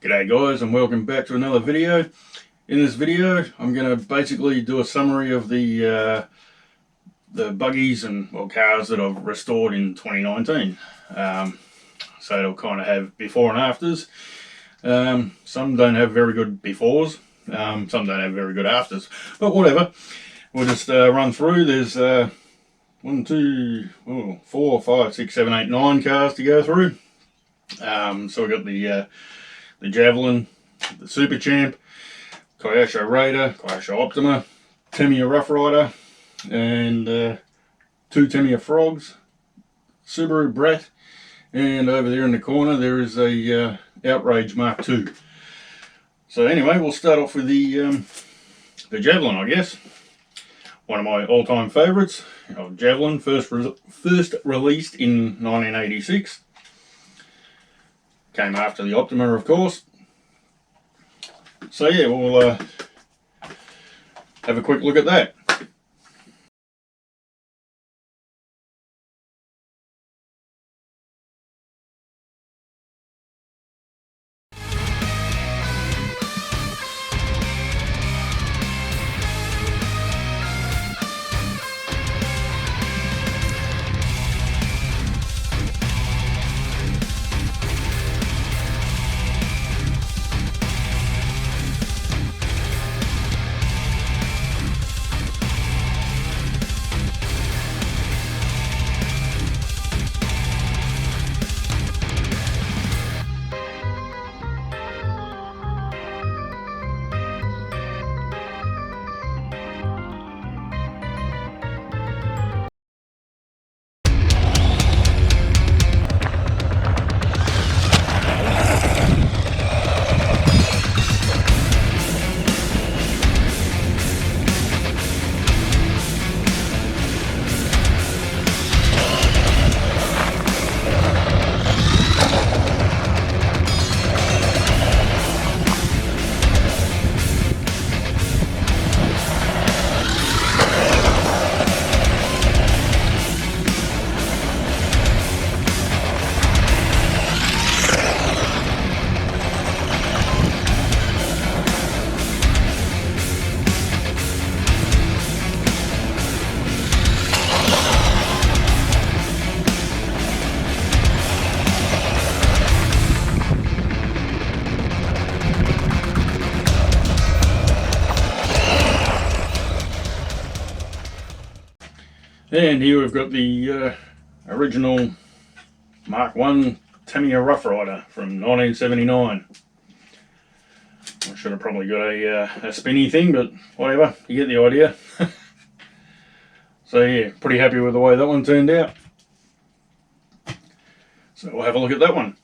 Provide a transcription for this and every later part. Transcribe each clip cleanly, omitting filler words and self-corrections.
G'day guys, and welcome back to another video. In this video I'm going to basically do a summary of the buggies and cars that I've restored in 2019. So it'll kind of have before and afters. Some don't have very good befores, some don't have very good afters, but whatever. We'll just run through. There's 1, 2, 4, 5, 6, 7, 8, 9 cars to go through. So we've got the Javelin, the Super Champ, Kyosho Raider, Quattro Optima, Tamiya Rough Rider, and 2 Tamiya Frogs, Subaru Brat, and over there in the corner there is a Outrage Mark II. So anyway, we'll start off with the Javelin, I guess. One of my all-time favourites of Javelin, first released in 1986. Came after the Optima, of course. So yeah, we'll have a quick look at that. And here we've got the original Mark I Tamiya Rough Rider from 1979. I should have probably got a spinny thing, but whatever, you get the idea. So yeah, pretty happy with the way that one turned out. So we'll have a look at that one.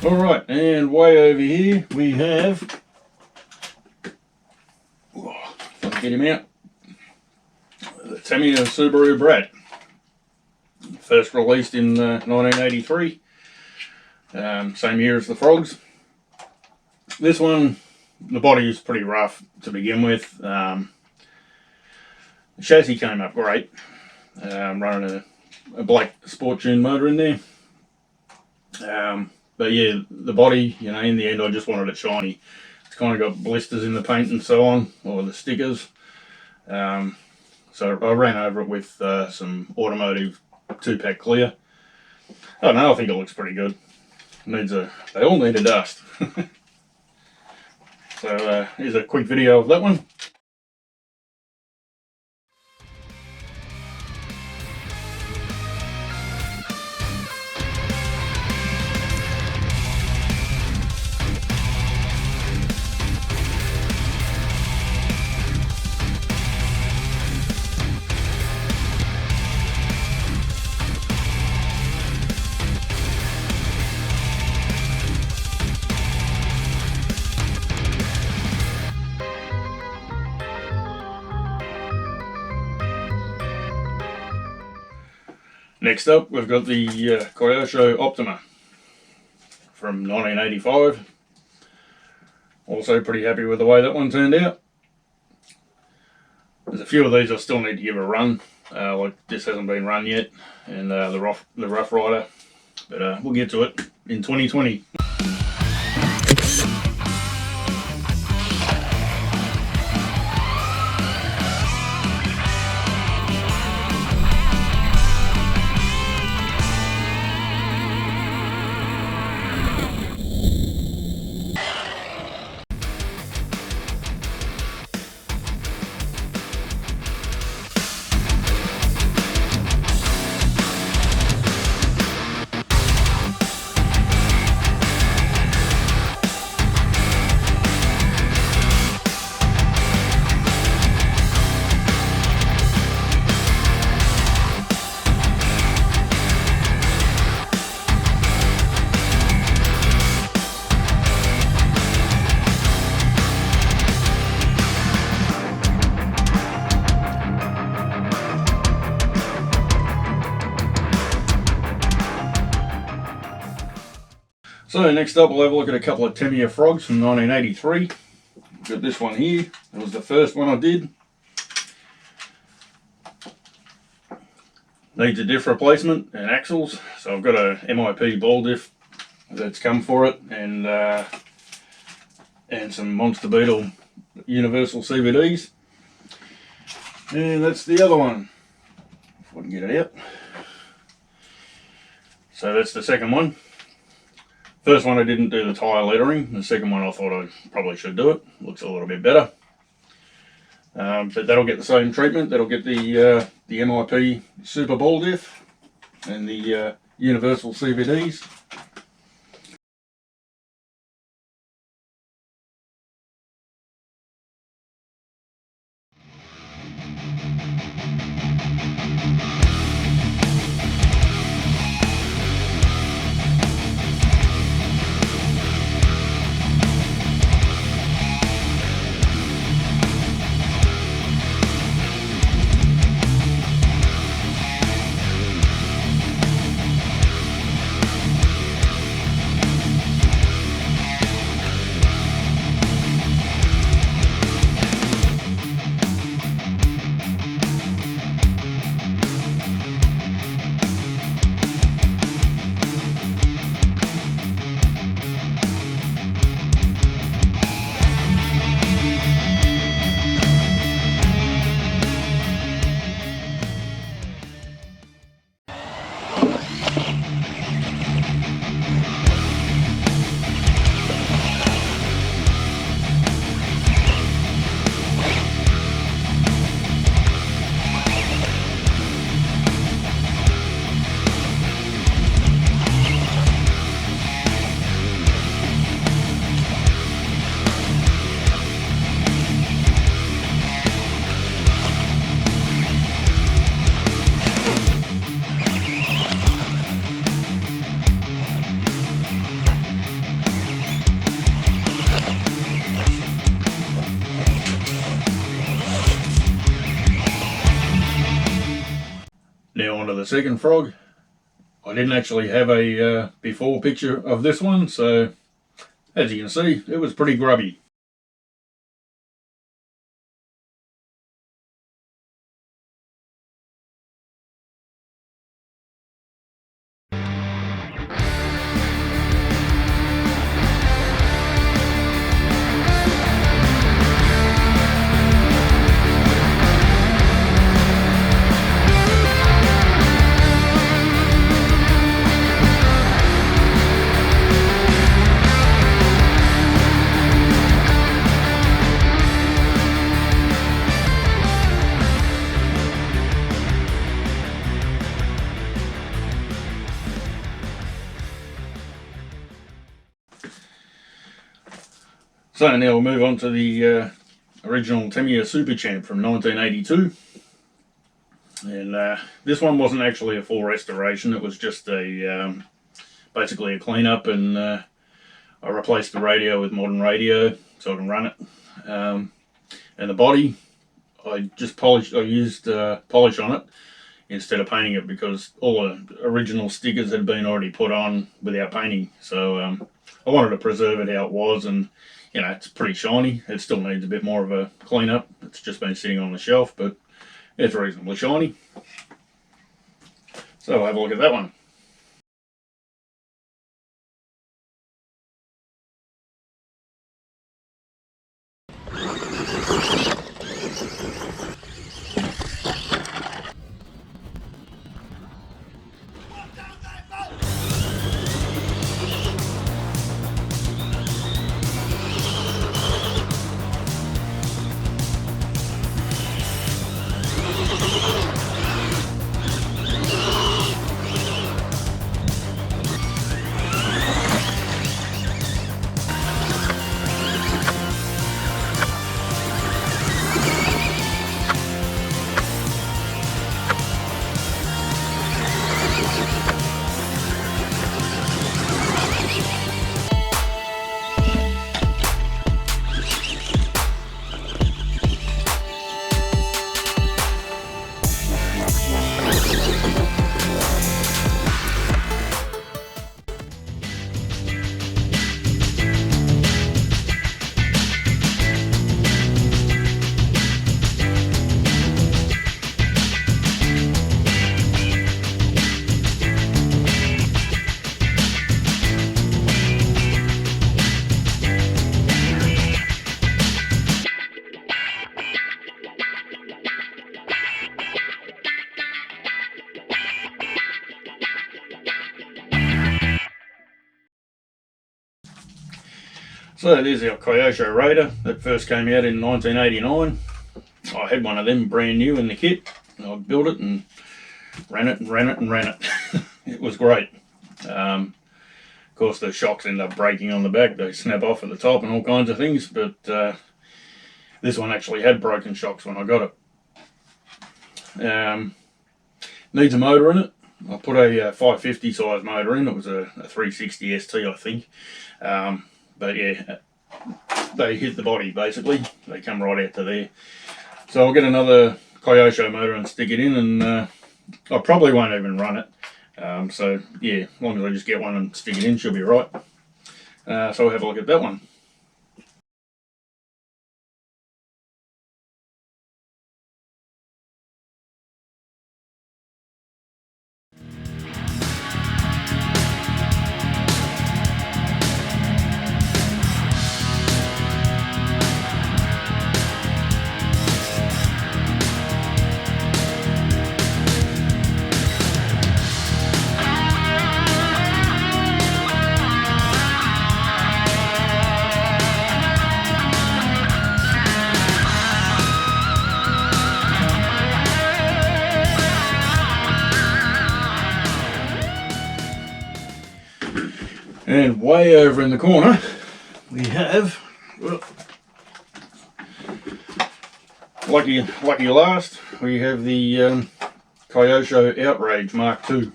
Alright, and way over here we have, let's get him out, the Tamiya Subaru Brat. First released in 1983, same year as the Frogs. This one, the body is pretty rough to begin with. The chassis came up great. I'm running a black sport tune motor in there. But yeah, the body, you know, in the end I just wanted it shiny. It's kind of got blisters in the paint and so on, or the stickers. So I ran over it with some automotive 2-pack clear. I don't know, I think it looks pretty good. They all need a dust. So here's a quick video of that one. Next up, we've got the Kyosho Optima from 1985. Also pretty happy with the way that one turned out. There's a few of these I still need to give a run. Like this hasn't been run yet, and the Rough Rider. But we'll get to it in 2020. So next up we'll have a look at a couple of Tamiya frogs from 1983. Got this one here. It was the first one I did. Needs a diff replacement and axles. So I've got a MIP ball diff that's come for it, and some Monster Beetle universal CVDs. And that's the other one. If I can get it out. So that's the second one. First one I didn't do the tyre lettering. The second one I thought I probably should do it. Looks a little bit better. But that'll get the same treatment. That'll get the MIP Super Ball Diff and the Universal CVDs. Now onto the second frog. I didn't actually have a before picture of this one, so as you can see, it was pretty grubby. So now we'll move on to the original Tamiya Super Champ from 1982. And this one wasn't actually a full restoration, it was just a basically a clean-up, and I replaced the radio with modern radio so I can run it. And the body, I just used polish on it instead of painting it, because all the original stickers had been already put on without painting. So I wanted to preserve it how it was, and you know, it's pretty shiny. It still needs a bit more of a clean up. It's just been sitting on the shelf, but it's reasonably shiny. So we'll have a look at that one. So there's our Kyosho Raider that first came out in 1989. I had one of them brand new in the kit. I built it and ran it and ran it and ran it. It was great. Of course, the shocks end up breaking on the back. They snap off at the top and all kinds of things, but this one actually had broken shocks when I got it. Needs a motor in it. I put a 550 size motor in. It was a 360 ST, I think. But yeah, they hit the body basically. They come right out to there. So I'll get another Kyosho motor and stick it in, and I probably won't even run it. So yeah, as long as I just get one and stick it in, she'll be right. So we'll have a look at that one. And way over in the corner, we have, well, lucky last, we have the Kyosho Outrage Mark II.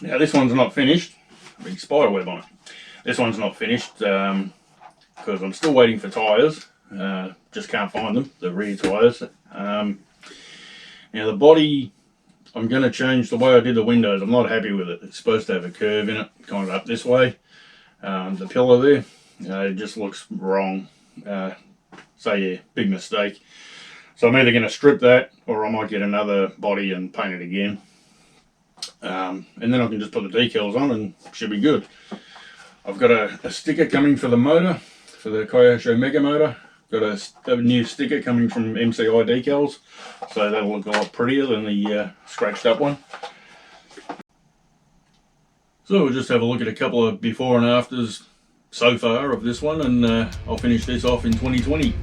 Now this one's not finished. Big spider web on it. This one's not finished because I'm still waiting for tyres. Just can't find them, the rear tyres. Now the body, I'm going to change the way I did the windows. I'm not happy with it. It's supposed to have a curve in it, kind of up this way. The pillar there, it just looks wrong. So yeah, big mistake. So I'm either going to strip that, or I might get another body and paint it again. And then I can just put the decals on and should be good. I've got a sticker coming for the motor, for the Kyosho Mega Motor. Got a new sticker coming from MCI Decals, so that'll look a lot prettier than the scratched up one. So we'll just have a look at a couple of before and afters so far of this one, and I'll finish this off in 2020.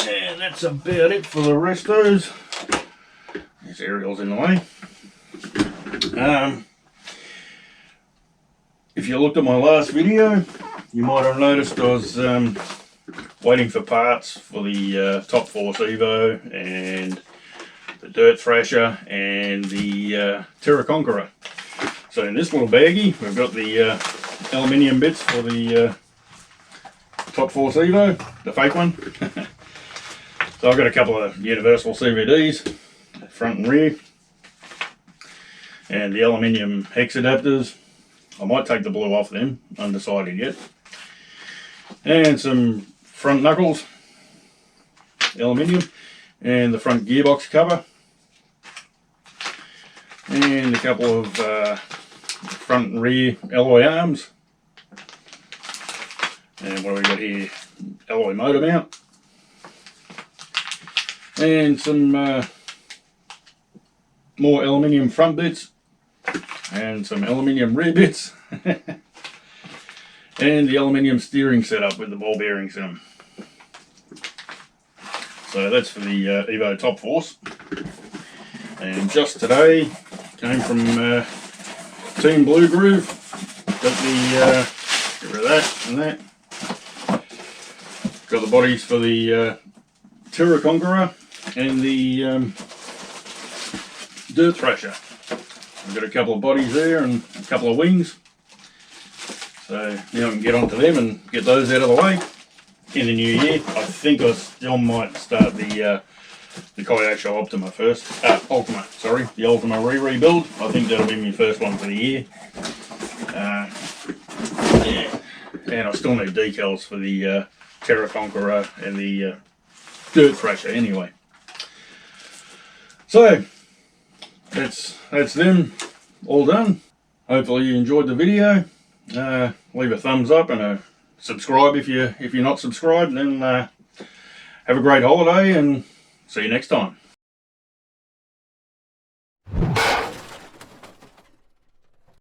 And that's about it for the restos. This aerial's in the way. If you looked at my last video, you might have noticed I was waiting for parts for the Top Force Evo and the Dirt Thrasher and the Terra Conqueror. So in this little baggie, we've got the aluminium bits for the Top Force Evo, the fake one. So I've got a couple of universal CVDs, front and rear, and the aluminium hex adapters. I might take the blue off them, undecided yet. And some front knuckles, aluminium, and the front gearbox cover. And a couple of front and rear alloy arms. And what have we got here? Alloy motor mount. And some more aluminium front bits. And some aluminium rear bits. And the aluminium steering setup with the ball bearings in them. So that's for the Evo Top Force. And just today, came from Team Blue Groove. Got the, get rid of that and that. Got the bodies for the Terra Conqueror and the Dirt Thrasher. I've got a couple of bodies there and a couple of wings. So now I can get onto them and get those out of the way. In the new year, I think I still might start the Kyosho Optima first. Ultima, sorry, the Ultima rebuild. I think that'll be my first one for the year. Yeah, and I still need decals for the Terra Conqueror and the Dirt Thrasher anyway. So that's them all done. Hopefully you enjoyed the video. Leave a thumbs up and a subscribe if you're not subscribed. And then have a great holiday and see you next time.